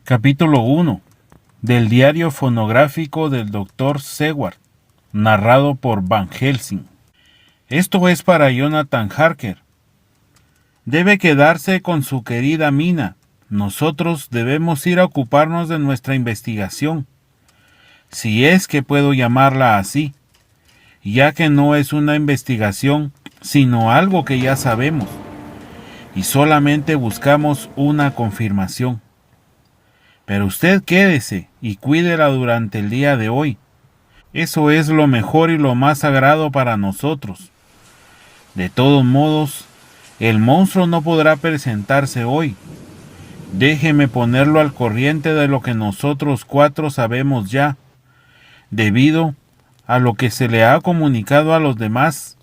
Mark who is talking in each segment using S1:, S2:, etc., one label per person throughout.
S1: Capítulo 1 del diario fonográfico del Dr. Seward, narrado por Van Helsing. Esto es para Jonathan Harker. Debe quedarse con su querida Mina. Nosotros debemos ir a ocuparnos de nuestra investigación, si es que puedo llamarla así, ya que no es una investigación, sino algo que ya sabemos, y solamente buscamos una confirmación. Pero usted quédese y cuídela durante el día de hoy. Eso es lo mejor y lo más sagrado para nosotros. De todos modos, el monstruo no podrá presentarse hoy. Déjeme ponerlo al corriente de lo que nosotros cuatro sabemos ya, debido a lo que se le ha comunicado a los demás.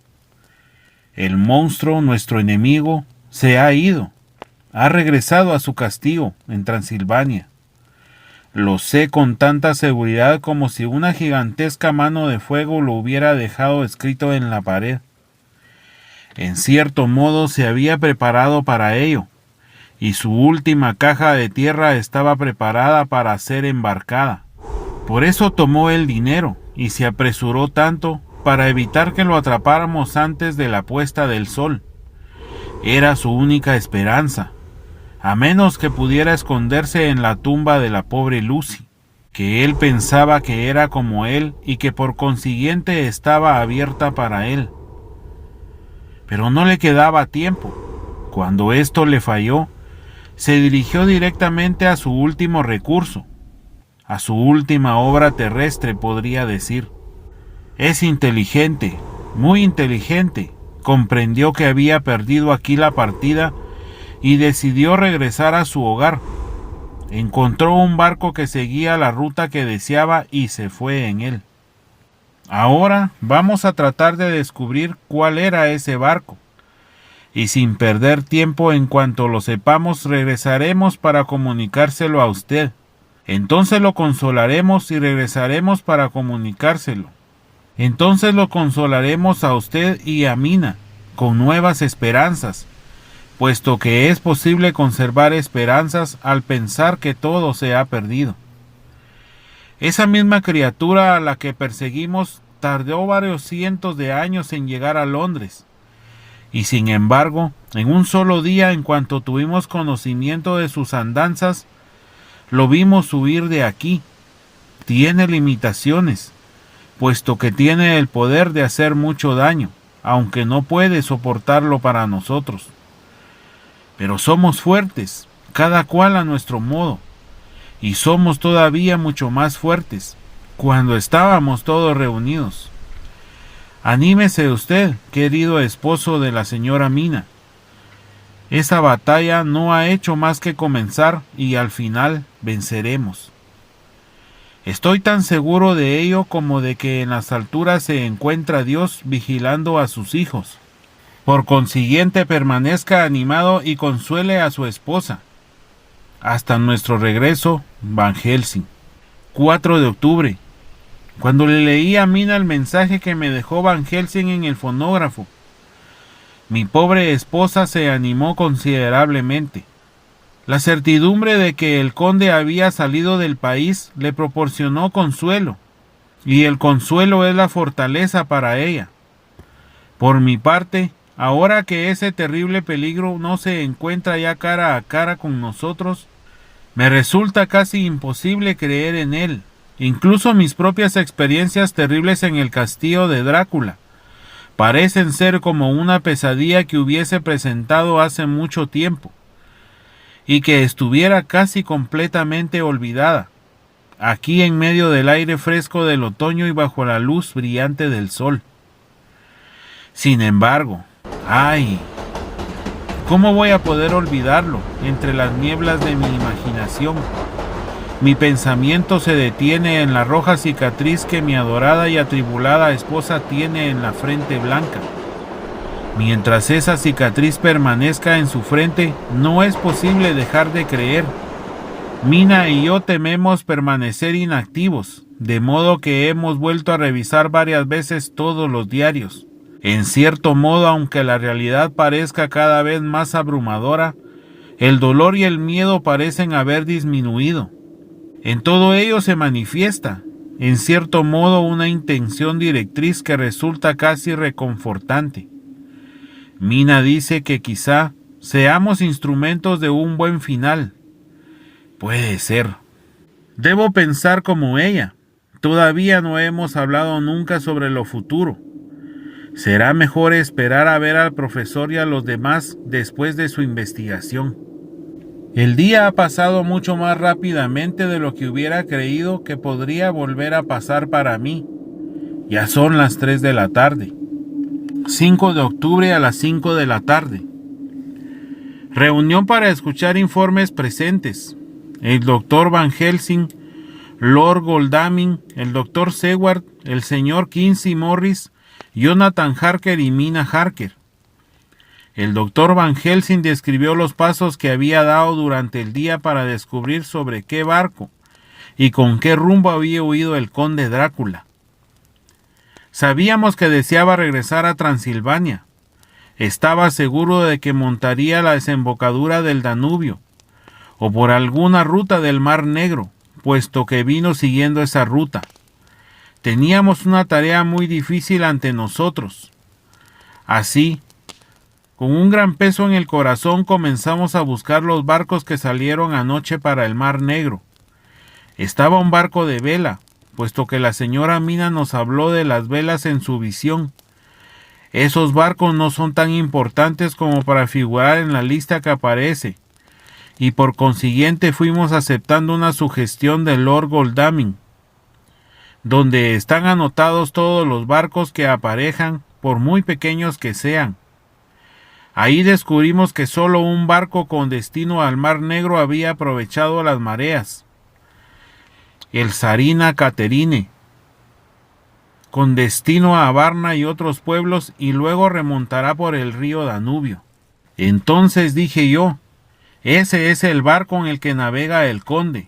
S1: El monstruo, nuestro enemigo, se ha ido. Ha regresado a su castillo en Transilvania. Lo sé con tanta seguridad como si una gigantesca mano de fuego lo hubiera dejado escrito en la pared. En cierto modo se había preparado para ello, y su última caja de tierra estaba preparada para ser embarcada. Por eso tomó el dinero y se apresuró tanto para evitar que lo atrapáramos antes de la puesta del sol. Era su única esperanza, a menos que pudiera esconderse en la tumba de la pobre Lucy, que él pensaba que era como él y que por consiguiente estaba abierta para él. Pero no le quedaba tiempo. Cuando esto le falló, se dirigió directamente a su último recurso, a su última obra terrestre, podría decir. Es inteligente, muy inteligente. Comprendió que había perdido aquí la partida y decidió regresar a su hogar. Encontró un barco que seguía la ruta que deseaba y se fue en él. Ahora vamos a tratar de descubrir cuál era ese barco. Y sin perder tiempo, en cuanto lo sepamos, regresaremos para comunicárselo a usted. Entonces lo consolaremos y regresaremos para comunicárselo. Entonces lo consolaremos a usted y a Mina, con nuevas esperanzas, puesto que es posible conservar esperanzas al pensar que todo se ha perdido. Esa misma criatura a la que perseguimos tardó varios cientos de años en llegar a Londres, y sin embargo, en un solo día, en cuanto tuvimos conocimiento de sus andanzas, lo vimos huir de aquí. Tiene limitaciones, puesto que tiene el poder de hacer mucho daño, aunque no puede soportarlo para nosotros. Pero somos fuertes, cada cual a nuestro modo, y somos todavía mucho más fuertes cuando estábamos todos reunidos. Anímese usted, querido esposo de la señora Mina. Esa batalla no ha hecho más que comenzar y al final venceremos. Estoy tan seguro de ello como de que en las alturas se encuentra Dios vigilando a sus hijos. Por consiguiente, permanezca animado y consuele a su esposa. Hasta nuestro regreso, Van Helsing. 4 de octubre. Cuando le leí a Mina el mensaje que me dejó Van Helsing en el fonógrafo, mi pobre esposa se animó considerablemente. La certidumbre de que el conde había salido del país le proporcionó consuelo, y el consuelo es la fortaleza para ella. Por mi parte, ahora que ese terrible peligro no se encuentra ya cara a cara con nosotros, me resulta casi imposible creer en él. Incluso mis propias experiencias terribles en el castillo de Drácula parecen ser como una pesadilla que hubiese presentado hace mucho tiempo, y que estuviera casi completamente olvidada, aquí en medio del aire fresco del otoño y bajo la luz brillante del sol. Sin embargo, ¡ay! ¿Cómo voy a poder olvidarlo entre las nieblas de mi imaginación? Mi pensamiento se detiene en la roja cicatriz que mi adorada y atribulada esposa tiene en la frente blanca. Mientras esa cicatriz permanezca en su frente, no es posible dejar de creer. Mina y yo tememos permanecer inactivos, de modo que hemos vuelto a revisar varias veces todos los diarios. En cierto modo, aunque la realidad parezca cada vez más abrumadora, El dolor y el miedo parecen haber disminuido. En todo ello se manifiesta, en cierto modo, una intención directriz que resulta casi reconfortante. Mina dice que quizá seamos instrumentos de un buen final. Puede ser. Debo pensar como ella. Todavía no hemos hablado nunca sobre lo futuro. Será mejor esperar a ver al profesor y a los demás después de su investigación. El día ha pasado mucho más rápidamente de lo que hubiera creído que podría volver a pasar para mí. Ya son las 3 de la tarde. 5 de octubre a las 5 de la tarde. Reunión para escuchar informes presentes. El doctor Van Helsing, Lord Godalming, el doctor Seward, el señor Kinsey Morris, Jonathan Harker y Mina Harker. El doctor Van Helsing describió los pasos que había dado durante el día para descubrir sobre qué barco y con qué rumbo había huido el conde Drácula. Sabíamos que deseaba regresar a Transilvania. Estaba seguro de que montaría la desembocadura del Danubio o por alguna ruta del Mar Negro, puesto que vino siguiendo esa ruta. Teníamos una tarea muy difícil ante nosotros. Así, con un gran peso en el corazón comenzamos a buscar los barcos que salieron anoche para el Mar Negro. Estaba un barco de vela, puesto que la señora Mina nos habló de las velas en su visión. Esos barcos no son tan importantes como para figurar en la lista que aparece, y por consiguiente fuimos aceptando una sugestión de Lord Godalming, donde están anotados todos los barcos que aparejan, por muy pequeños que sean. Ahí descubrimos que solo un barco con destino al Mar Negro había aprovechado las mareas, el Sarina Catherine, con destino a Varna y otros pueblos, y luego remontará por el río Danubio. Entonces dije yo, ese es el barco en el que navega el conde.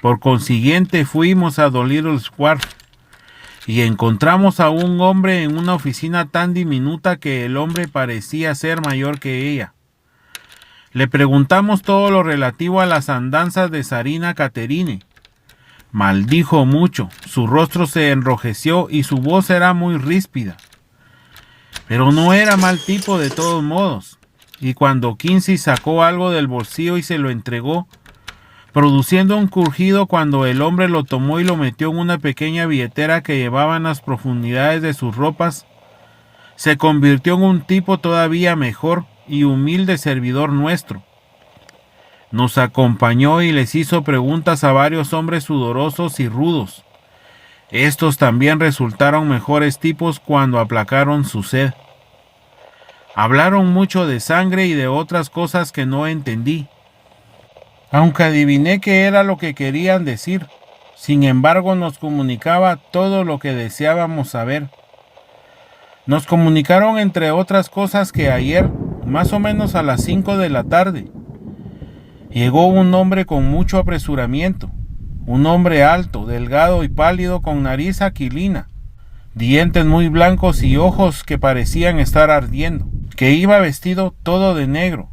S1: Por consiguiente fuimos a Dolittle Wharf y encontramos a un hombre en una oficina tan diminuta que el hombre parecía ser mayor que ella. Le preguntamos todo lo relativo a las andanzas de Sarina Catherine. Maldijo mucho, su rostro se enrojeció y su voz era muy ríspida. Pero no era mal tipo de todos modos, y cuando Kinsey sacó algo del bolsillo y se lo entregó, produciendo un crujido cuando el hombre lo tomó y lo metió en una pequeña billetera que llevaba en las profundidades de sus ropas, se convirtió en un tipo todavía mejor y humilde servidor nuestro. Nos acompañó y les hizo preguntas a varios hombres sudorosos y rudos. Estos también resultaron mejores tipos cuando aplacaron su sed. Hablaron mucho de sangre y de otras cosas que no entendí, aunque adiviné qué era lo que querían decir. Sin embargo, nos comunicaba todo lo que deseábamos saber. Nos comunicaron, entre otras cosas, que ayer, más o menos a las 5 de la tarde, llegó un hombre con mucho apresuramiento, un hombre alto, delgado y pálido, con nariz aquilina, dientes muy blancos y ojos que parecían estar ardiendo, que iba vestido todo de negro,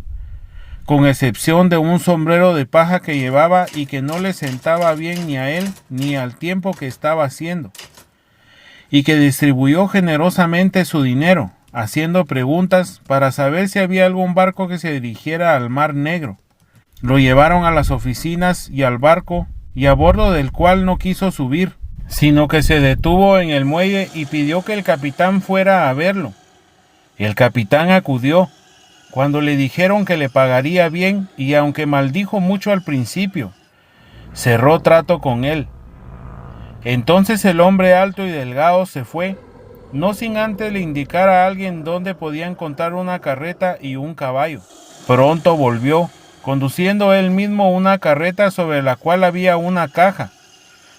S1: con excepción de un sombrero de paja que llevaba y que no le sentaba bien ni a él ni al tiempo que estaba haciendo, y que distribuyó generosamente su dinero, haciendo preguntas para saber si había algún barco que se dirigiera al Mar Negro. Lo llevaron a las oficinas y al barco, y a bordo del cual no quiso subir, sino que se detuvo en el muelle y pidió que el capitán fuera a verlo. El capitán acudió, cuando le dijeron que le pagaría bien, y aunque maldijo mucho al principio, cerró trato con él. Entonces el hombre alto y delgado se fue, no sin antes le indicar a alguien dónde podía encontrar una carreta y un caballo. Pronto volvió, conduciendo él mismo una carreta sobre la cual había una caja,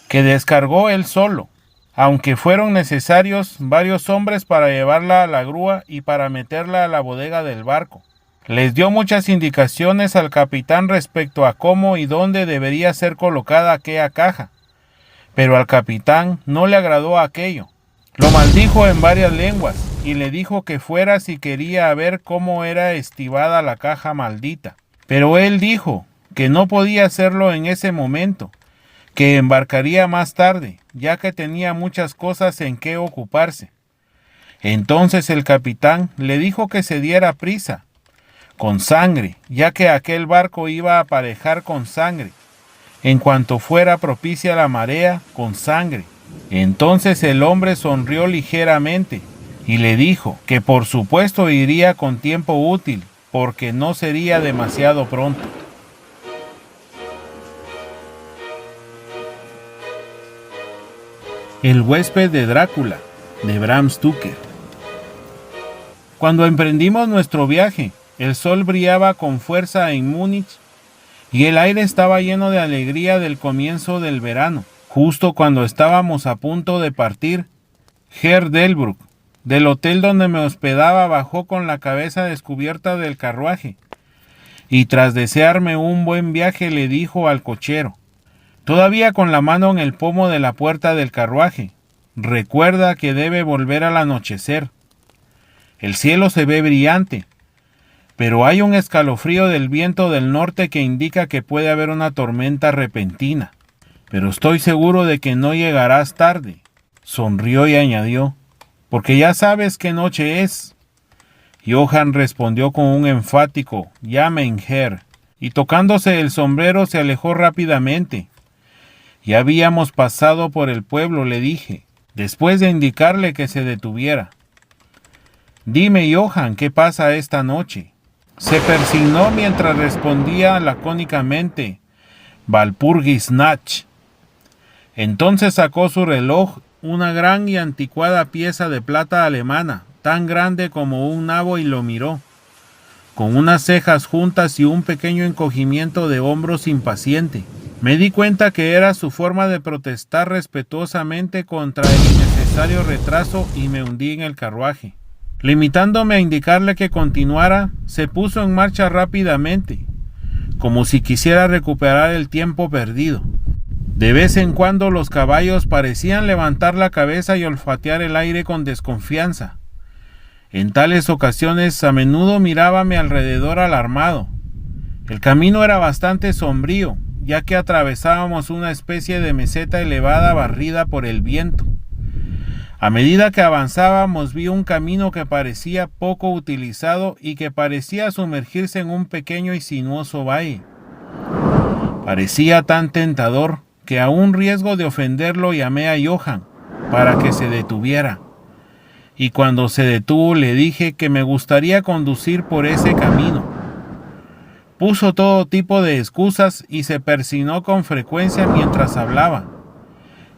S1: que descargó él solo, aunque fueron necesarios varios hombres para llevarla a la grúa y para meterla a la bodega del barco. Les dio muchas indicaciones al capitán respecto a cómo y dónde debería ser colocada aquella caja, pero al capitán no le agradó aquello. Lo maldijo en varias lenguas y le dijo que fuera si quería ver cómo era estibada la caja maldita. Pero él dijo que no podía hacerlo en ese momento, que embarcaría más tarde, ya que tenía muchas cosas en que ocuparse. Entonces el capitán le dijo que se diera prisa, con sangre, ya que aquel barco iba a aparejar con sangre, en cuanto fuera propicia la marea, con sangre. Entonces el hombre sonrió ligeramente y le dijo que por supuesto iría con tiempo útil, porque no sería demasiado pronto. El huésped de Drácula, de Bram Stoker. Cuando emprendimos nuestro viaje, el sol brillaba con fuerza en Múnich y el aire estaba lleno de alegría del comienzo del verano. Justo cuando estábamos a punto de partir, Herr Delbrück, del hotel donde me hospedaba, bajó con la cabeza descubierta del carruaje y tras desearme un buen viaje le dijo al cochero, todavía con la mano en el pomo de la puerta del carruaje, recuerda que debe volver al anochecer. El cielo se ve brillante, pero hay un escalofrío del viento del norte que indica que puede haber una tormenta repentina. Pero estoy seguro de que no llegarás tarde. Sonrió y añadió, porque ya sabes qué noche es. Johann respondió con un enfático, ja, mein Herr, y tocándose el sombrero se alejó rápidamente. Ya habíamos pasado por el pueblo, le dije, después de indicarle que se detuviera. Dime, Johann, ¿qué pasa esta noche? Se persignó mientras respondía lacónicamente, Walpurgisnacht. Entonces sacó su reloj, una gran y anticuada pieza de plata alemana, tan grande como un nabo, y lo miró, con unas cejas juntas y un pequeño encogimiento de hombros impaciente. Me di cuenta que era su forma de protestar respetuosamente contra el innecesario retraso y me hundí en el carruaje. Limitándome a indicarle que continuara, se puso en marcha rápidamente, como si quisiera recuperar el tiempo perdido. De vez en cuando los caballos parecían levantar la cabeza y olfatear el aire con desconfianza. En tales ocasiones a menudo miraba a mi alrededor alarmado. El camino era bastante sombrío, ya que atravesábamos una especie de meseta elevada barrida por el viento. A medida que avanzábamos vi un camino que parecía poco utilizado y que parecía sumergirse en un pequeño y sinuoso valle. Parecía tan tentador que a un riesgo de ofenderlo llamé a Johann para que se detuviera. Y cuando se detuvo le dije que me gustaría conducir por ese camino. Puso todo tipo de excusas y se persignó con frecuencia mientras hablaba.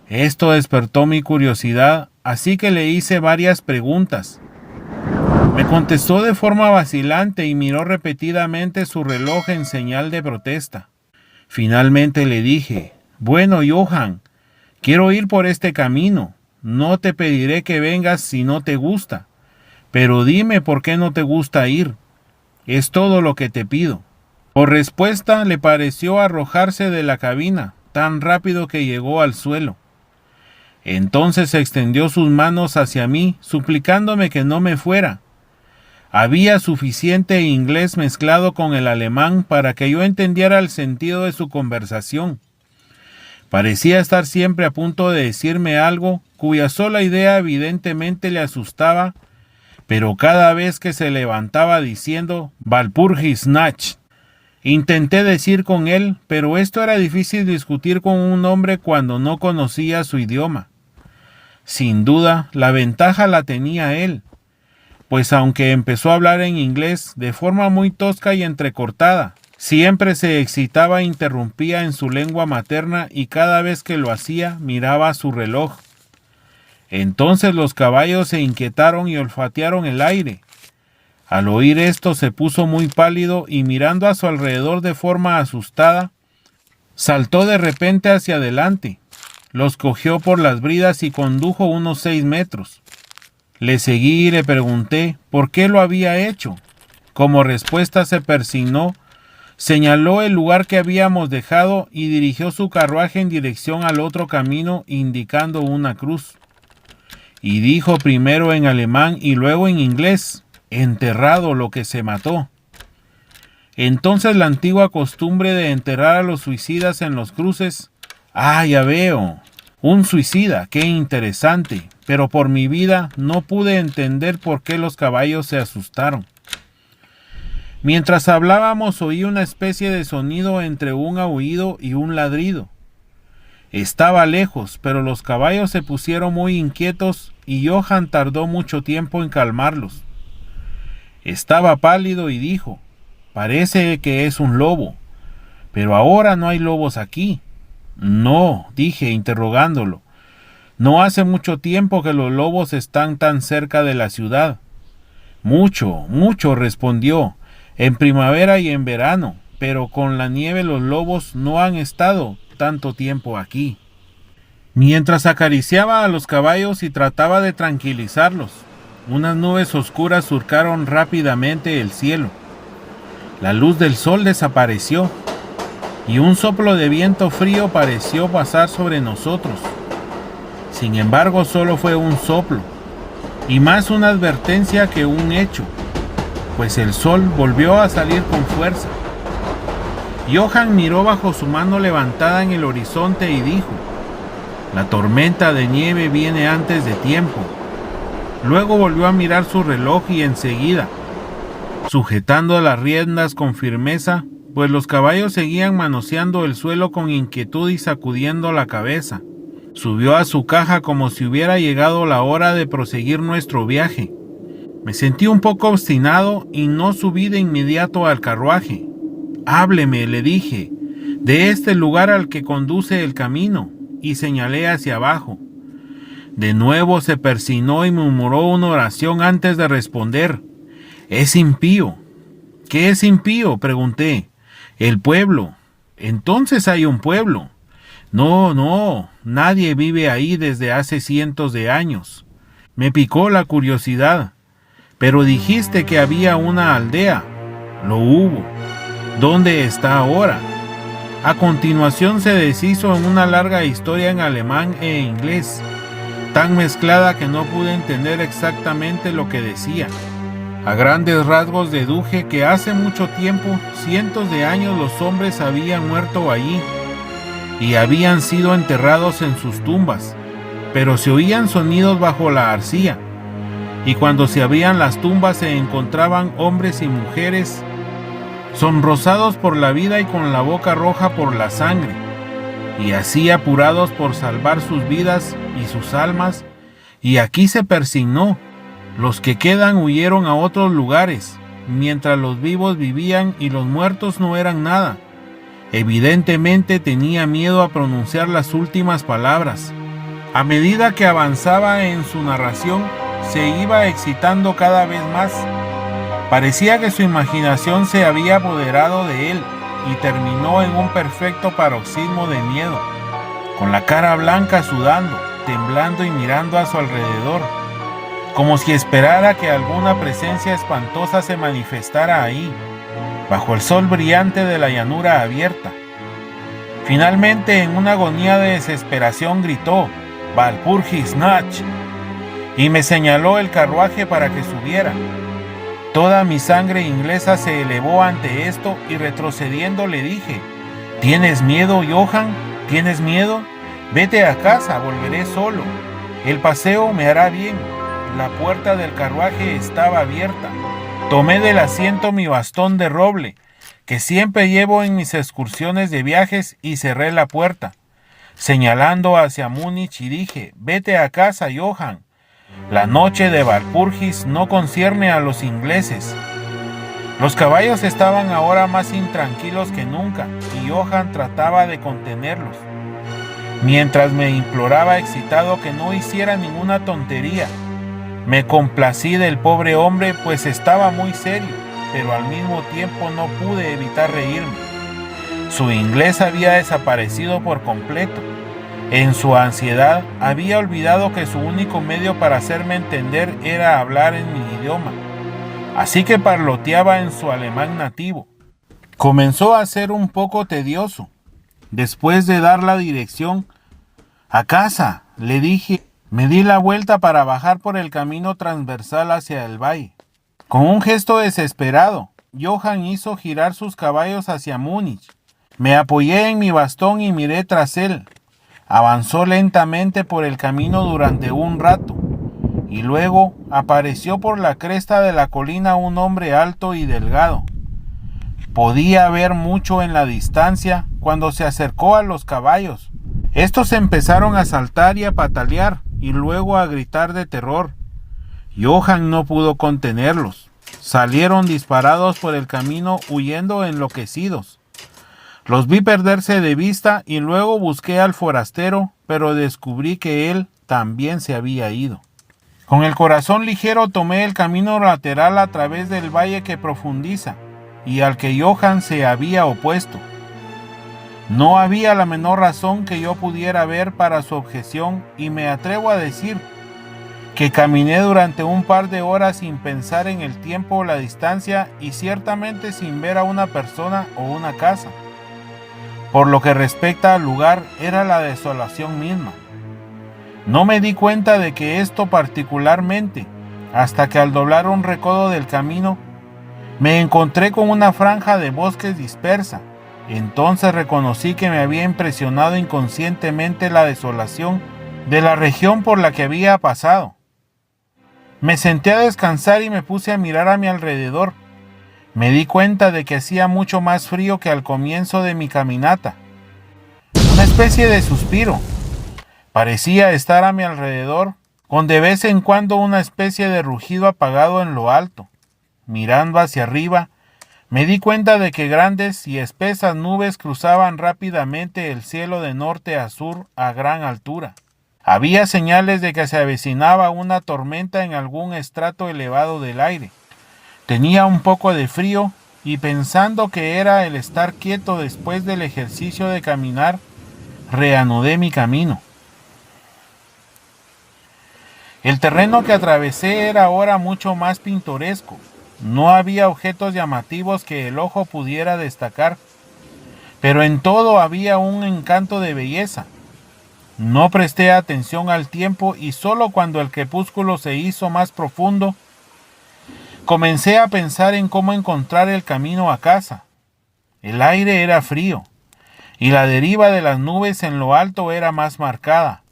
S1: Esto despertó mi curiosidad, así que le hice varias preguntas. Me contestó de forma vacilante y miró repetidamente su reloj en señal de protesta. Finalmente le dije, bueno, Johann, quiero ir por este camino. No te pediré que vengas si no te gusta, pero dime por qué no te gusta ir. Es todo lo que te pido. Por respuesta le pareció arrojarse de la cabina, tan rápido que llegó al suelo. Entonces extendió sus manos hacia mí, suplicándome que no me fuera. Había suficiente inglés mezclado con el alemán para que yo entendiera el sentido de su conversación. Parecía estar siempre a punto de decirme algo cuya sola idea evidentemente le asustaba, pero cada vez que se levantaba diciendo Walpurgisnacht, intenté decir con él, pero esto era difícil discutir con un hombre cuando no conocía su idioma. Sin duda, la ventaja la tenía él, pues aunque empezó a hablar en inglés de forma muy tosca y entrecortada, siempre se excitaba e interrumpía en su lengua materna y cada vez que lo hacía miraba a su reloj. Entonces los caballos se inquietaron y olfatearon el aire. Al oír esto se puso muy pálido y mirando a su alrededor de forma asustada, saltó de repente hacia adelante. Los cogió por las bridas y condujo unos 6 metros. Le seguí y le pregunté por qué lo había hecho. Como respuesta se persignó, señaló el lugar que habíamos dejado y dirigió su carruaje en dirección al otro camino, indicando una cruz. Y dijo primero en alemán y luego en inglés, enterrado lo que se mató. Entonces la antigua costumbre de enterrar a los suicidas en los cruces. Ah, ya veo. Un suicida, qué interesante. Pero por mi vida no pude entender por qué los caballos se asustaron. Mientras hablábamos oí una especie de sonido entre un aullido y un ladrido. Estaba lejos, pero los caballos se pusieron muy inquietos y Johann tardó mucho tiempo en calmarlos. Estaba pálido y dijo: «Parece que es un lobo, pero ahora no hay lobos aquí». «No», dije interrogándolo, «no hace mucho tiempo que los lobos están tan cerca de la ciudad». «Mucho, mucho», respondió, «en primavera y en verano, pero con la nieve los lobos no han estado tanto tiempo aquí». Mientras acariciaba a los caballos y trataba de tranquilizarlos, unas nubes oscuras surcaron rápidamente el cielo. La luz del sol desapareció y un soplo de viento frío pareció pasar sobre nosotros. Sin embargo, solo fue un soplo, y más una advertencia que un hecho, pues el sol volvió a salir con fuerza. Johann miró bajo su mano levantada en el horizonte y dijo: «La tormenta de nieve viene antes de tiempo». Luego volvió a mirar su reloj y enseguida, sujetando las riendas con firmeza, pues los caballos seguían manoseando el suelo con inquietud y sacudiendo la cabeza, subió a su caja como si hubiera llegado la hora de proseguir nuestro viaje. Me sentí un poco obstinado y no subí de inmediato al carruaje. «Hábleme», le dije, «de este lugar al que conduce el camino», y señalé hacia abajo. De nuevo se persignó y murmuró una oración antes de responder. «Es impío». «¿Qué es impío?», pregunté. «El pueblo». «Entonces hay un pueblo». No, nadie vive ahí desde hace cientos de años». Me picó la curiosidad. «Pero dijiste que había una aldea». «Lo hubo». «¿Dónde está ahora?». A continuación se deshizo en una larga historia en alemán e inglés, tan mezclada que no pude entender exactamente lo que decía. A grandes rasgos deduje que hace mucho tiempo, cientos de años, los hombres habían muerto allí y habían sido enterrados en sus tumbas, pero se oían sonidos bajo la arcilla, y cuando se abrían las tumbas se encontraban hombres y mujeres sonrosados por la vida y con la boca roja por la sangre, y así apurados por salvar sus vidas y sus almas, y aquí se persignó. Los que quedan huyeron a otros lugares, mientras los vivos vivían y los muertos no eran nada. Evidentemente tenía miedo a pronunciar las últimas palabras. A medida que avanzaba en su narración, se iba excitando cada vez más. Parecía que su imaginación se había apoderado de él y terminó en un perfecto paroxismo de miedo, con la cara blanca, sudando, temblando y mirando a su alrededor, como si esperara que alguna presencia espantosa se manifestara ahí, bajo el sol brillante de la llanura abierta. Finalmente, en una agonía de desesperación, gritó: «Walpurgis Nacht», y me señaló el carruaje para que subiera. Toda mi sangre inglesa se elevó ante esto y retrocediendo le dije: «¿Tienes miedo, Johann? ¿Tienes miedo? Vete a casa, volveré solo. El paseo me hará bien». La puerta del carruaje estaba abierta. Tomé del asiento mi bastón de roble, que siempre llevo en mis excursiones de viajes, y cerré la puerta, señalando hacia Múnich, y dije: «Vete a casa, Johann. La noche de Walpurgis no concierne a los ingleses». Los caballos estaban ahora más intranquilos que nunca, y Johann trataba de contenerlos, mientras me imploraba excitado que no hiciera ninguna tontería. Me complací del pobre hombre, pues estaba muy serio, pero al mismo tiempo no pude evitar reírme. Su inglés había desaparecido por completo. En su ansiedad había olvidado que su único medio para hacerme entender era hablar en mi idioma, así que parloteaba en su alemán nativo. Comenzó a ser un poco tedioso. Después de dar la dirección: «A casa», le dije. Me di la vuelta para bajar por el camino transversal hacia el valle. Con un gesto desesperado, Johann hizo girar sus caballos hacia Múnich. Me apoyé en mi bastón y miré tras él. Avanzó lentamente por el camino durante un rato, y luego apareció por la cresta de la colina un hombre alto y delgado. Podía ver mucho en la distancia cuando se acercó a los caballos. Estos empezaron a saltar y a patalear, y luego a gritar de terror. Johann no pudo contenerlos. Salieron disparados por el camino huyendo enloquecidos. Los vi perderse de vista y luego busqué al forastero, pero descubrí que él también se había ido. Con el corazón ligero tomé el camino lateral a través del valle que profundiza y al que Johann se había opuesto. No había la menor razón que yo pudiera ver para su objeción y me atrevo a decir que caminé durante un par de horas sin pensar en el tiempo o la distancia y ciertamente sin ver a una persona o una casa. Por lo que respecta al lugar, era la desolación misma. No me di cuenta de que esto particularmente, hasta que al doblar un recodo del camino, me encontré con una franja de bosques dispersa. Entonces reconocí que me había impresionado inconscientemente la desolación de la región por la que había pasado. Me senté a descansar y me puse a mirar a mi alrededor. Me di cuenta de que hacía mucho más frío que al comienzo de mi caminata. Una especie de suspiro parecía estar a mi alrededor, con de vez en cuando una especie de rugido apagado en lo alto. Mirando hacia arriba, me di cuenta de que grandes y espesas nubes cruzaban rápidamente el cielo de norte a sur a gran altura. Había señales de que se avecinaba una tormenta en algún estrato elevado del aire. Tenía un poco de frío y pensando que era el estar quieto después del ejercicio de caminar, reanudé mi camino. El terreno que atravesé era ahora mucho más pintoresco. No había objetos llamativos que el ojo pudiera destacar, pero en todo había un encanto de belleza. No presté atención al tiempo y solo cuando el crepúsculo se hizo más profundo, comencé a pensar en cómo encontrar el camino a casa. El aire era frío y la deriva de las nubes en lo alto era más marcada.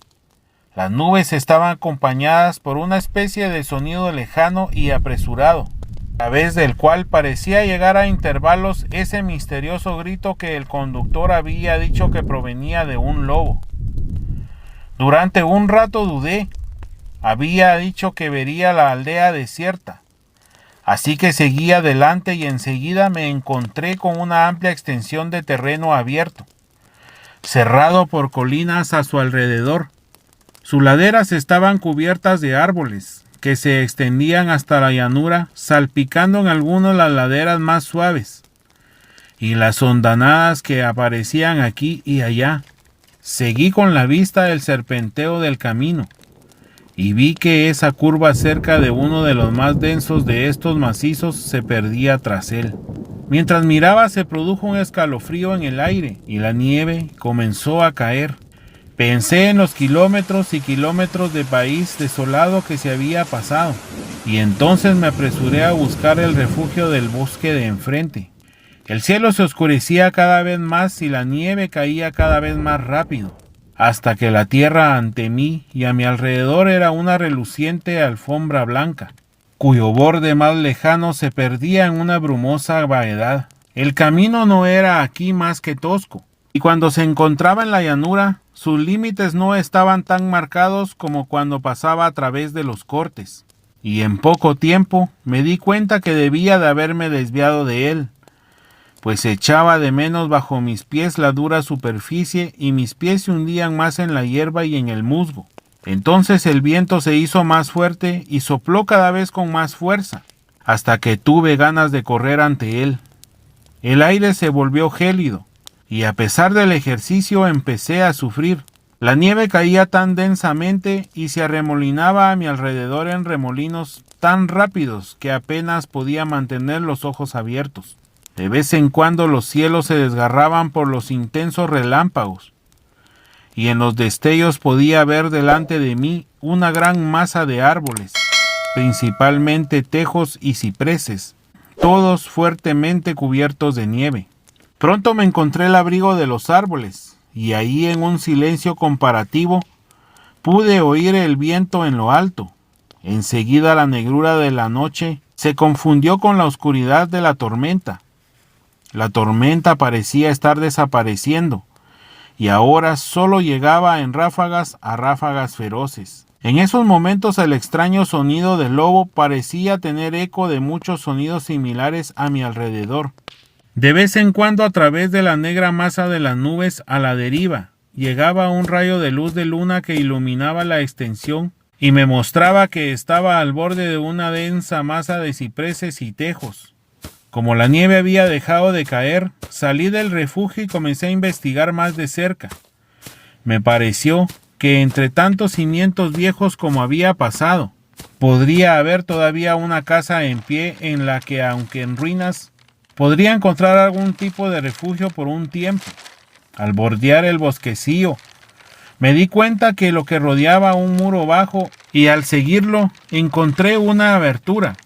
S1: Las nubes estaban acompañadas por una especie de sonido lejano y apresurado, a través del cual parecía llegar a intervalos ese misterioso grito que el conductor había dicho que provenía de un lobo. Durante un rato dudé. Había dicho que vería la aldea desierta. Así que seguí adelante y enseguida me encontré con una amplia extensión de terreno abierto, cerrado por colinas a su alrededor. Sus laderas estaban cubiertas de árboles, que se extendían hasta la llanura, salpicando en algunas las laderas más suaves, y las hondanadas que aparecían aquí y allá. Seguí con la vista el serpenteo del camino, y vi que esa curva cerca de uno de los más densos de estos macizos se perdía tras él. Mientras miraba se produjo un escalofrío en el aire y la nieve comenzó a caer. Pensé en los kilómetros y kilómetros de país desolado que se había pasado, y entonces me apresuré a buscar el refugio del bosque de enfrente. El cielo se oscurecía cada vez más y la nieve caía cada vez más rápido, hasta que la tierra ante mí y a mi alrededor era una reluciente alfombra blanca, cuyo borde más lejano se perdía en una brumosa vaguedad. El camino no era aquí más que tosco, y cuando se encontraba en la llanura, sus límites no estaban tan marcados como cuando pasaba a través de los cortes, y en poco tiempo me di cuenta que debía de haberme desviado de él, pues echaba de menos bajo mis pies la dura superficie y mis pies se hundían más en la hierba y en el musgo. Entonces el viento se hizo más fuerte y sopló cada vez con más fuerza, hasta que tuve ganas de correr ante él. El aire se volvió gélido, y a pesar del ejercicio empecé a sufrir. La nieve caía tan densamente y se arremolinaba a mi alrededor en remolinos tan rápidos que apenas podía mantener los ojos abiertos. De vez en cuando los cielos se desgarraban por los intensos relámpagos, y en los destellos podía ver delante de mí una gran masa de árboles, principalmente tejos y cipreses. todos fuertemente cubiertos de nieve. Pronto me encontré el abrigo de los árboles, y ahí en un silencio comparativo pude oír el viento en lo alto. Enseguida la negrura de la noche se confundió con la oscuridad de la tormenta. La tormenta parecía estar desapareciendo, y ahora solo llegaba en ráfagas a ráfagas feroces. En esos momentos el extraño sonido del lobo parecía tener eco de muchos sonidos similares a mi alrededor. De vez en cuando, a través de la negra masa de las nubes a la deriva, llegaba un rayo de luz de luna que iluminaba la extensión y me mostraba que estaba al borde de una densa masa de cipreses y tejos. Como la nieve había dejado de caer, salí del refugio y comencé a investigar más de cerca. Me pareció que entre tantos cimientos viejos como había pasado, podría haber todavía una casa en pie en la que, aunque en ruinas, podría encontrar algún tipo de refugio por un tiempo. Al bordear el bosquecillo, me di cuenta que lo que rodeaba un muro bajo, y al seguirlo encontré una abertura.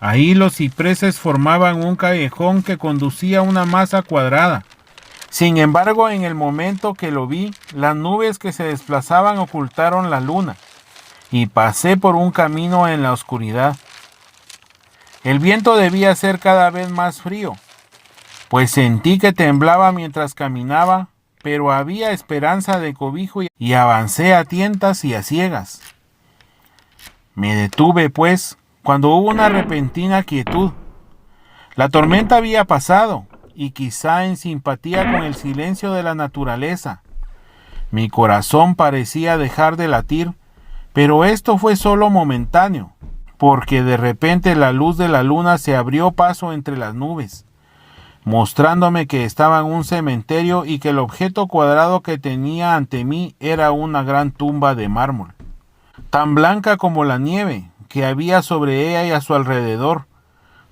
S1: Ahí los cipreses formaban un callejón que conducía a una masa cuadrada. Sin embargo, en el momento que lo vi, las nubes que se desplazaban ocultaron la luna, y pasé por un camino en la oscuridad. El viento debía ser cada vez más frío, pues sentí que temblaba mientras caminaba, pero había esperanza de cobijo y avancé a tientas y a ciegas. Me detuve, pues, cuando hubo una repentina quietud. La tormenta había pasado, y quizá en simpatía con el silencio de la naturaleza, mi corazón parecía dejar de latir, pero esto fue solo momentáneo, porque de repente la luz de la luna se abrió paso entre las nubes, mostrándome que estaba en un cementerio y que el objeto cuadrado que tenía ante mí era una gran tumba de mármol, tan blanca como la nieve que había sobre ella y a su alrededor.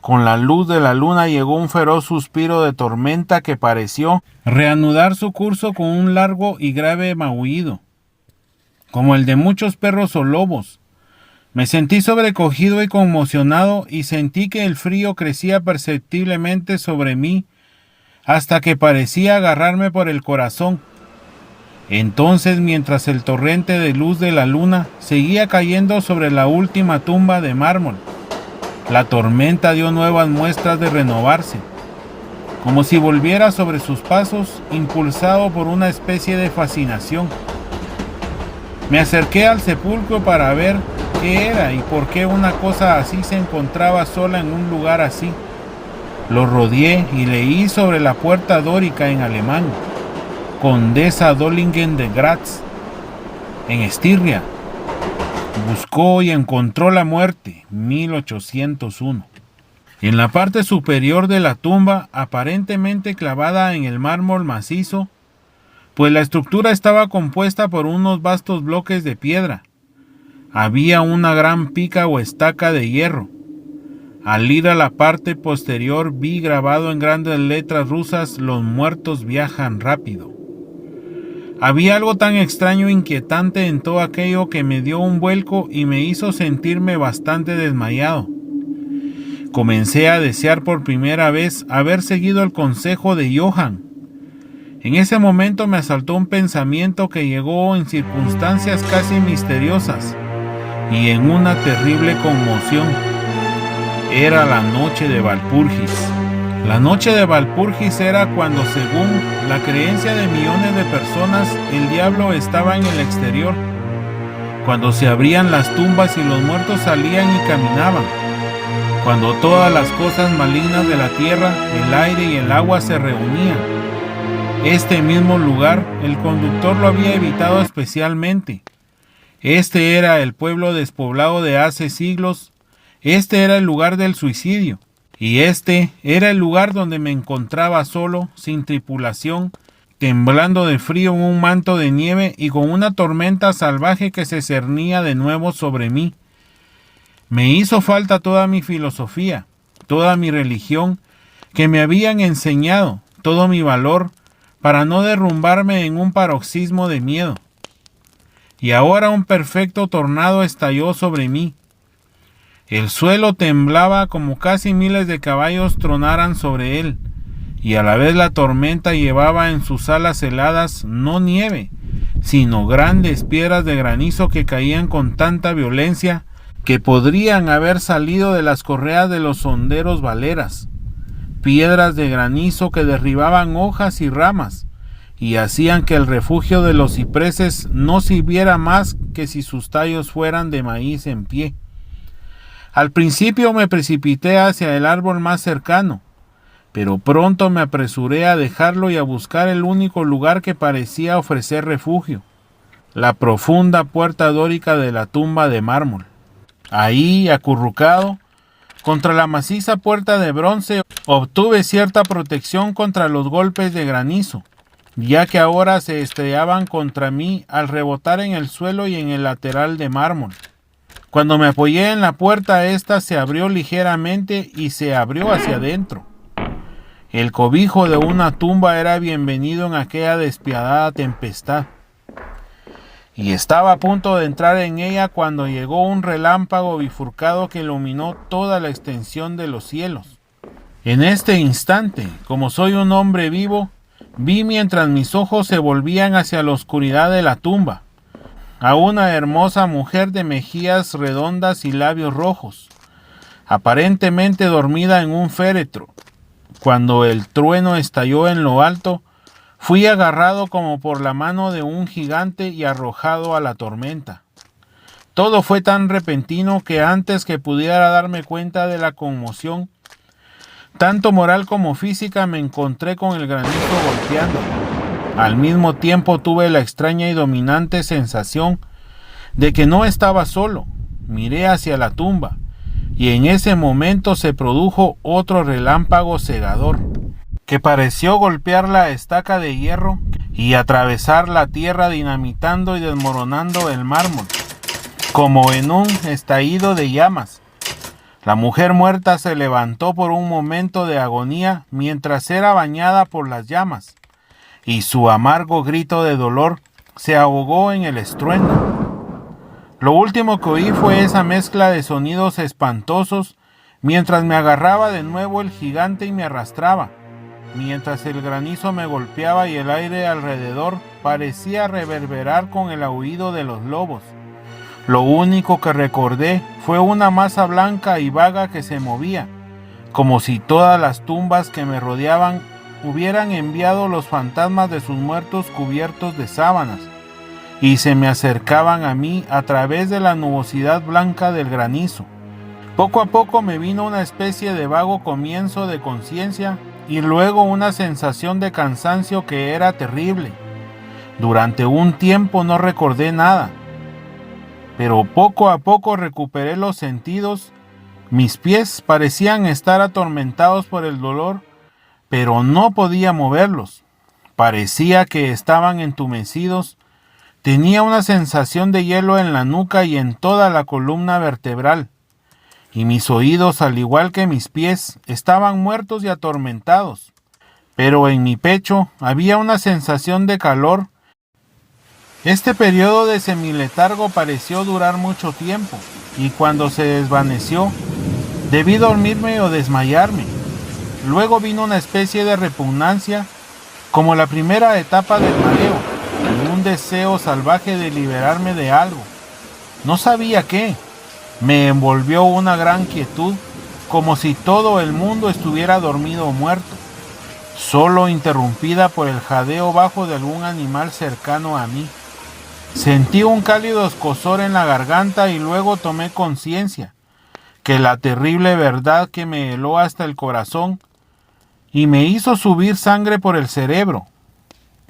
S1: Con la luz de la luna llegó un feroz suspiro de tormenta que pareció reanudar su curso con un largo y grave maullido, como el de muchos perros o lobos. Me sentí sobrecogido y conmocionado, y sentí que el frío crecía perceptiblemente sobre mí hasta que parecía agarrarme por el corazón. Entonces, mientras el torrente de luz de la luna seguía cayendo sobre la última tumba de mármol, la tormenta dio nuevas muestras de renovarse, como si volviera sobre sus pasos, impulsado por una especie de fascinación. Me acerqué al sepulcro para ver qué era y por qué una cosa así se encontraba sola en un lugar así. Lo rodeé y leí sobre la puerta dórica en alemán: Condesa Dollingen de Graz, en Estiria. Buscó y encontró la muerte, 1801. En la parte superior de la tumba, aparentemente clavada en el mármol macizo, pues la estructura estaba compuesta por unos vastos bloques de piedra, había una gran pica o estaca de hierro. Al ir a la parte posterior vi grabado en grandes letras rusas: los muertos viajan rápido. Había algo tan extraño e inquietante en todo aquello que me dio un vuelco y me hizo sentirme bastante desmayado. Comencé a desear por primera vez haber seguido el consejo de Johann. En ese momento me asaltó un pensamiento que llegó en circunstancias casi misteriosas y en una terrible conmoción. Era la noche de Walpurgis. La noche de Walpurgis era cuando, según la creencia de millones de personas, el diablo estaba en el exterior, cuando se abrían las tumbas y los muertos salían y caminaban, cuando todas las cosas malignas de la tierra, el aire y el agua se reunían. Este mismo lugar, el conductor lo había evitado especialmente. Este era el pueblo despoblado de hace siglos. Este era el lugar del suicidio. Y este era el lugar donde me encontraba solo, sin tripulación, temblando de frío en un manto de nieve y con una tormenta salvaje que se cernía de nuevo sobre mí. Me hizo falta toda mi filosofía, toda mi religión que me habían enseñado, todo mi valor, para no derrumbarme en un paroxismo de miedo. Y ahora un perfecto tornado estalló sobre mí. El suelo temblaba como casi miles de caballos tronaran sobre él, y a la vez la tormenta llevaba en sus alas heladas no nieve, sino grandes piedras de granizo que caían con tanta violencia que podrían haber salido de las correas de los honderos valeras. Piedras de granizo que derribaban hojas y ramas, y hacían que el refugio de los cipreses no sirviera más que si sus tallos fueran de maíz en pie. Al principio me precipité hacia el árbol más cercano, pero pronto me apresuré a dejarlo y a buscar el único lugar que parecía ofrecer refugio, la profunda puerta dórica de la tumba de mármol. Ahí, acurrucado contra la maciza puerta de bronce, obtuve cierta protección contra los golpes de granizo, ya que ahora se estrellaban contra mí al rebotar en el suelo y en el lateral de mármol. Cuando me apoyé en la puerta, ésta se abrió ligeramente y se abrió hacia adentro. El cobijo de una tumba era bienvenido en aquella despiadada tempestad. Y estaba a punto de entrar en ella cuando llegó un relámpago bifurcado que iluminó toda la extensión de los cielos. En este instante, como soy un hombre vivo, vi mientras mis ojos se volvían hacia la oscuridad de la tumba, a una hermosa mujer de mejillas redondas y labios rojos, aparentemente dormida en un féretro. Cuando el trueno estalló en lo alto, fui agarrado como por la mano de un gigante y arrojado a la tormenta. Todo fue tan repentino que antes que pudiera darme cuenta de la conmoción, tanto moral como física, me encontré con el granizo golpeándome. Al mismo tiempo tuve la extraña y dominante sensación de que no estaba solo. Miré hacia la tumba, y en ese momento se produjo otro relámpago cegador, que pareció golpear la estaca de hierro y atravesar la tierra, dinamitando y desmoronando el mármol, como en un estallido de llamas. La mujer muerta se levantó por un momento de agonía mientras era bañada por las llamas, y su amargo grito de dolor se ahogó en el estruendo. Lo último que oí fue esa mezcla de sonidos espantosos mientras me agarraba de nuevo el gigante y me arrastraba, mientras el granizo me golpeaba y el aire alrededor parecía reverberar con el aullido de los lobos. Lo único que recordé fue una masa blanca y vaga que se movía, como si todas las tumbas que me rodeaban hubieran enviado los fantasmas de sus muertos cubiertos de sábanas, y se me acercaban a mí a través de la nubosidad blanca del granizo. Poco a poco me vino una especie de vago comienzo de conciencia y luego una sensación de cansancio que era terrible. Durante un tiempo no recordé nada, pero poco a poco recuperé los sentidos. Mis pies parecían estar atormentados por el dolor, pero no podía moverlos. Parecía que estaban entumecidos. Tenía una sensación de hielo en la nuca y en toda la columna vertebral, y mis oídos, al igual que mis pies, estaban muertos y atormentados. Pero en mi pecho había una sensación de calor. Este periodo de semiletargo pareció durar mucho tiempo, y cuando se desvaneció, debí dormirme o desmayarme. Luego vino una especie de repugnancia, como la primera etapa del mareo, y un deseo salvaje de liberarme de algo. No sabía qué. Me envolvió una gran quietud, como si todo el mundo estuviera dormido o muerto, solo interrumpida por el jadeo bajo de algún animal cercano a mí. Sentí un cálido escozor en la garganta y luego tomé conciencia que la terrible verdad que me heló hasta el corazón y me hizo subir sangre por el cerebro.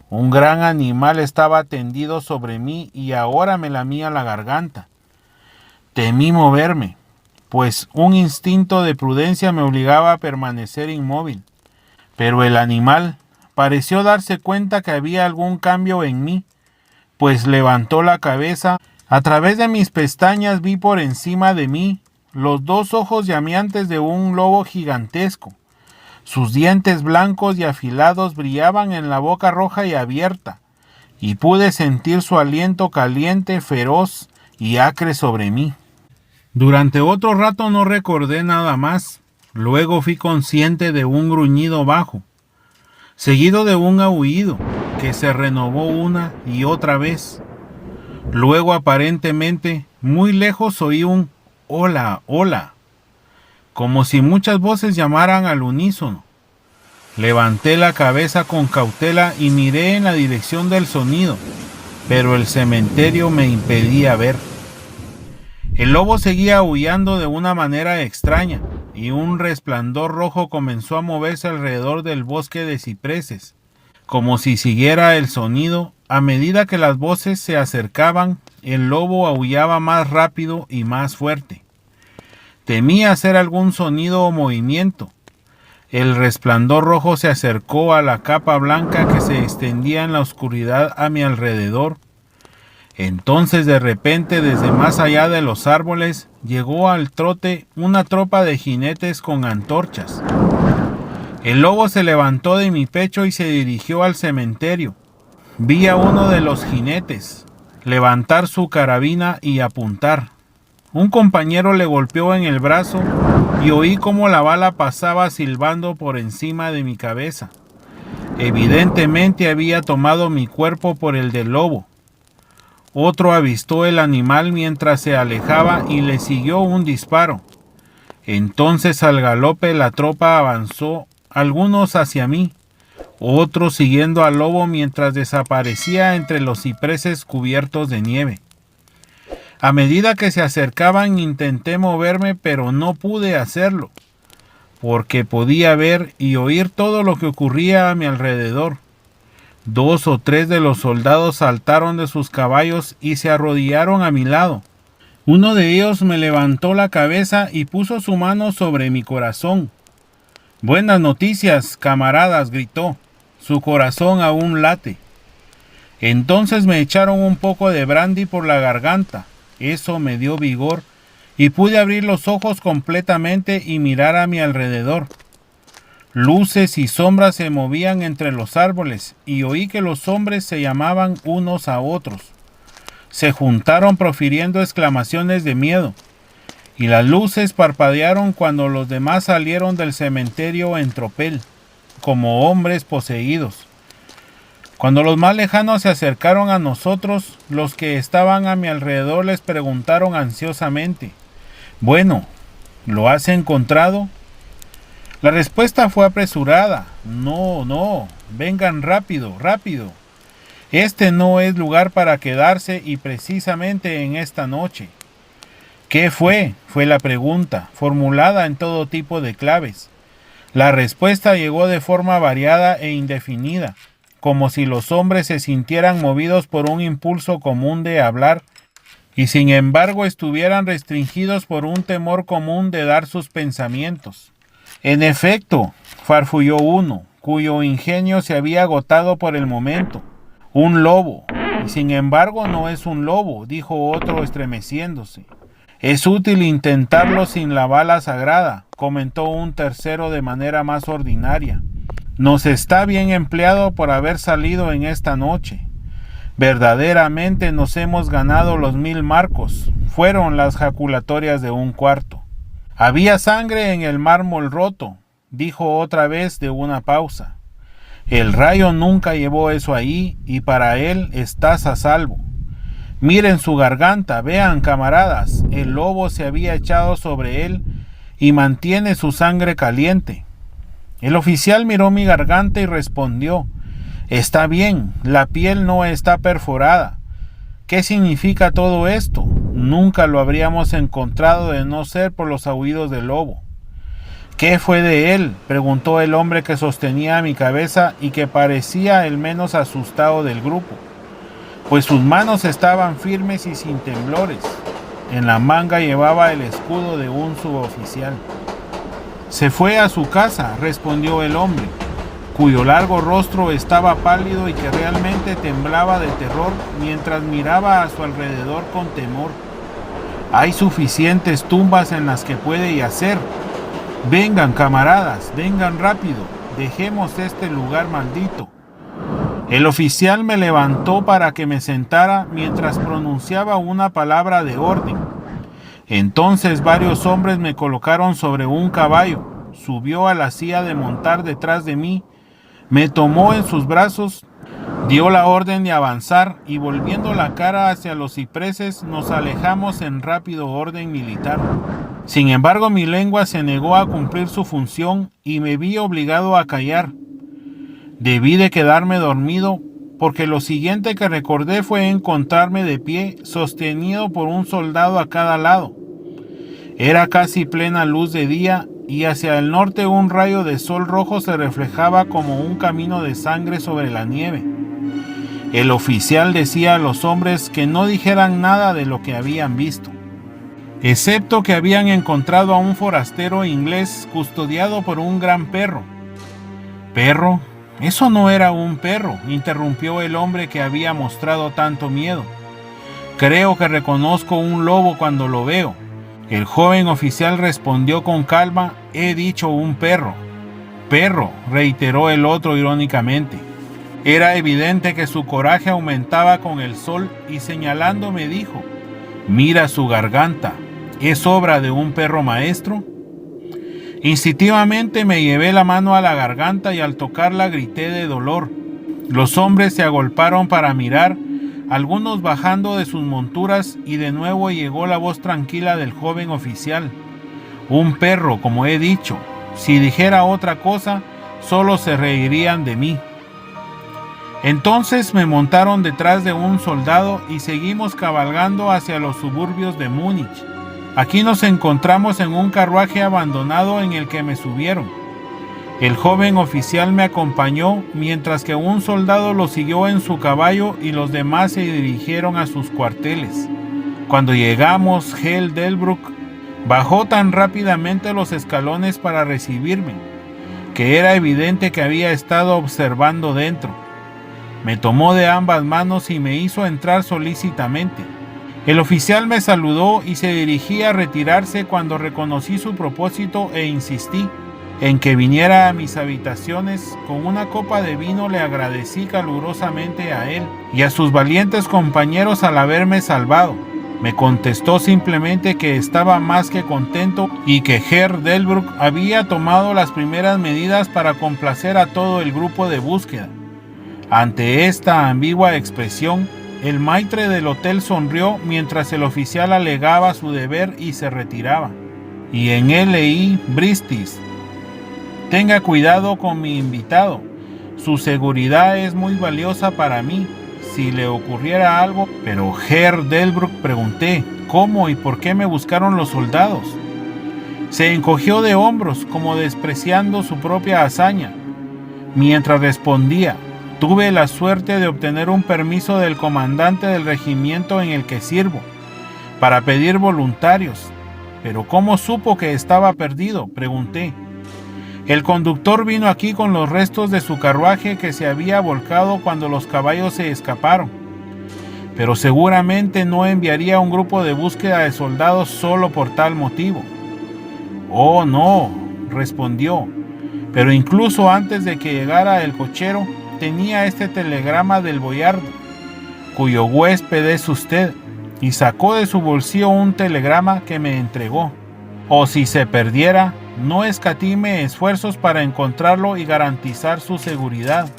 S1: Un gran animal estaba tendido sobre mí y ahora me lamía la garganta. Temí moverme, pues un instinto de prudencia me obligaba a permanecer inmóvil. Pero el animal pareció darse cuenta que había algún cambio en mí, pues levantó la cabeza. A través de mis pestañas vi por encima de mí los dos ojos llameantes de un lobo gigantesco. Sus dientes blancos y afilados brillaban en la boca roja y abierta, y pude sentir su aliento caliente, feroz y acre sobre mí. Durante otro rato no recordé nada más. Luego fui consciente de un gruñido bajo, seguido de un aullido que se renovó una y otra vez. Luego, aparentemente, muy lejos oí un hola, hola, como si muchas voces llamaran al unísono. Levanté la cabeza con cautela y miré en la dirección del sonido, pero el cementerio me impedía ver. El lobo seguía aullando de una manera extraña, y un resplandor rojo comenzó a moverse alrededor del bosque de cipreses, como si siguiera el sonido. A medida que las voces se acercaban, el lobo aullaba más rápido y más fuerte. Temía hacer algún sonido o movimiento. El resplandor rojo se acercó a la capa blanca que se extendía en la oscuridad a mi alrededor. Entonces, de repente, desde más allá de los árboles, llegó al trote una tropa de jinetes con antorchas. El lobo se levantó de mi pecho y se dirigió al cementerio. Vi a uno de los jinetes levantar su carabina y apuntar. Un compañero le golpeó en el brazo y oí cómo la bala pasaba silbando por encima de mi cabeza. Evidentemente había tomado mi cuerpo por el del lobo. Otro avistó el animal mientras se alejaba y le siguió un disparo. Entonces al galope la tropa avanzó, algunos hacia mí, otros siguiendo al lobo mientras desaparecía entre los cipreses cubiertos de nieve. A medida que se acercaban intenté moverme, pero no pude hacerlo, porque podía ver y oír todo lo que ocurría a mi alrededor. 2 o 3 de los soldados saltaron de sus caballos y se arrodillaron a mi lado. Uno de ellos me levantó la cabeza y puso su mano sobre mi corazón. «Buenas noticias, camaradas», gritó. Su corazón aún late. Entonces me echaron un poco de brandy por la garganta. Eso me dio vigor y pude abrir los ojos completamente y mirar a mi alrededor. Luces y sombras se movían entre los árboles y oí que los hombres se llamaban unos a otros. Se juntaron profiriendo exclamaciones de miedo, y las luces parpadearon cuando los demás salieron del cementerio en tropel, como hombres poseídos. Cuando los más lejanos se acercaron a nosotros, los que estaban a mi alrededor les preguntaron ansiosamente: «Bueno, ¿lo has encontrado?». La respuesta fue apresurada: «No, vengan rápido, rápido. Este no es lugar para quedarse y precisamente en esta noche». «¿Qué fue?», fue la pregunta, formulada en todo tipo de claves. La respuesta llegó de forma variada e indefinida, como si los hombres se sintieran movidos por un impulso común de hablar y sin embargo estuvieran restringidos por un temor común de dar sus pensamientos. «En efecto», farfulló uno, cuyo ingenio se había agotado por el momento, «un lobo». «Y sin embargo no es un lobo», dijo otro estremeciéndose. «Es útil intentarlo sin la bala sagrada», comentó un tercero de manera más ordinaria. «Nos está bien empleado por haber salido en esta noche. Verdaderamente nos hemos ganado los 1000 marcos», fueron las jaculatorias de un cuarto. «Había sangre en el mármol roto», dijo otra vez de una pausa. «El rayo nunca llevó eso ahí y para él estás a salvo. Miren su garganta, vean, camaradas, el lobo se había echado sobre él y mantiene su sangre caliente». El oficial miró mi garganta y respondió: «Está bien, la piel no está perforada. ¿Qué significa todo esto? Nunca lo habríamos encontrado de no ser por los aullidos del lobo». «¿Qué fue de él?», preguntó el hombre que sostenía mi cabeza y que parecía el menos asustado del grupo, pues sus manos estaban firmes y sin temblores. En la manga llevaba el escudo de un suboficial. «Se fue a su casa», respondió el hombre, cuyo largo rostro estaba pálido y que realmente temblaba de terror mientras miraba a su alrededor con temor. «Hay suficientes tumbas en las que puede yacer. Vengan, camaradas, vengan rápido, dejemos este lugar maldito». El oficial me levantó para que me sentara mientras pronunciaba una palabra de orden. Entonces varios hombres me colocaron sobre un caballo, subió a la silla de montar detrás de mí, me tomó en sus brazos, dio la orden de avanzar y volviendo la cara hacia los cipreses nos alejamos en rápido orden militar. Sin embargo, mi lengua se negó a cumplir su función y me vi obligado a callar. Debí de quedarme dormido porque lo siguiente que recordé fue encontrarme de pie, sostenido por un soldado a cada lado. Era casi plena luz de día y hacia el norte un rayo de sol rojo se reflejaba como un camino de sangre sobre la nieve. El oficial decía a los hombres que no dijeran nada de lo que habían visto, excepto que habían encontrado a un forastero inglés custodiado por un gran perro. ¿Perro? Eso no era un perro, interrumpió el hombre que había mostrado tanto miedo. Creo que reconozco un lobo cuando lo veo. El joven oficial respondió con calma, he dicho un perro. Perro, reiteró el otro irónicamente. Era evidente que su coraje aumentaba con el sol y señalándome dijo, mira su garganta, ¿es obra de un perro maestro? Instintivamente me llevé la mano a la garganta y al tocarla grité de dolor. Los hombres se agolparon para mirar, algunos bajando de sus monturas y de nuevo llegó la voz tranquila del joven oficial. Un perro, como he dicho. Si dijera otra cosa, solo se reirían de mí. Entonces me montaron detrás de un soldado y seguimos cabalgando hacia los suburbios de Múnich. Aquí nos encontramos en un carruaje abandonado en el que me subieron. El joven oficial me acompañó mientras que un soldado lo siguió en su caballo y los demás se dirigieron a sus cuarteles. Cuando llegamos, Hell Delbruck bajó tan rápidamente los escalones para recibirme, que era evidente que había estado observando dentro. Me tomó de ambas manos y me hizo entrar solícitamente. El oficial me saludó y se dirigía a retirarse cuando reconocí su propósito e insistí en que viniera a mis habitaciones. Con una copa de vino le agradecí calurosamente a él y a sus valientes compañeros al haberme salvado. Me contestó simplemente que estaba más que contento y que Herr Delbruck había tomado las primeras medidas para complacer a todo el grupo de búsqueda. Ante esta ambigua expresión, el maitre del hotel sonrió mientras el oficial alegaba su deber y se retiraba. Y en él leí Bristis. Tenga cuidado con mi invitado. Su seguridad es muy valiosa para mí. Si le ocurriera algo... Pero Herr Delbruck, pregunté, ¿cómo y por qué me buscaron los soldados? Se encogió de hombros, como despreciando su propia hazaña. Mientras respondía, tuve la suerte de obtener un permiso del comandante del regimiento en el que sirvo, para pedir voluntarios. ¿Pero cómo supo que estaba perdido?, pregunté. El conductor vino aquí con los restos de su carruaje que se había volcado cuando los caballos se escaparon. Pero seguramente no enviaría un grupo de búsqueda de soldados solo por tal motivo. Oh, no, respondió. Pero incluso antes de que llegara el cochero, tenía este telegrama del boyardo, cuyo huésped es usted, y sacó de su bolsillo un telegrama que me entregó. O si se perdiera, no escatime esfuerzos para encontrarlo y garantizar su seguridad.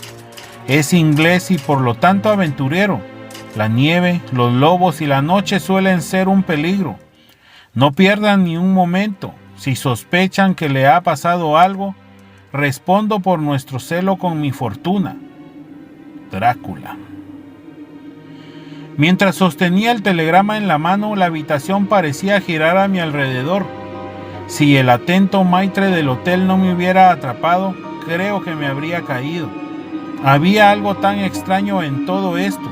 S1: Es inglés y por lo tanto aventurero. La nieve, los lobos y la noche suelen ser un peligro. No pierdan ni un momento. Si sospechan que le ha pasado algo, respondo por nuestro celo con mi fortuna. Drácula. Mientras sostenía el telegrama en la mano, la habitación parecía girar a mi alrededor. Si el atento maitre del hotel no me hubiera atrapado, creo que me habría caído. Había algo tan extraño en todo esto.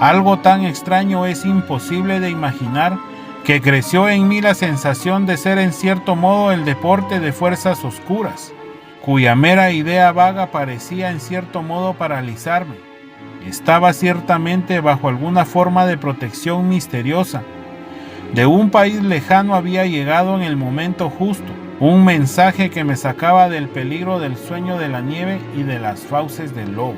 S1: Algo tan extraño es imposible de imaginar, que creció en mí la sensación de ser en cierto modo el deporte de fuerzas oscuras, cuya mera idea vaga parecía en cierto modo paralizarme. Estaba ciertamente bajo alguna forma de protección misteriosa. De un país lejano había llegado en el momento justo un mensaje que me sacaba del peligro del sueño de la nieve y de las fauces del lobo.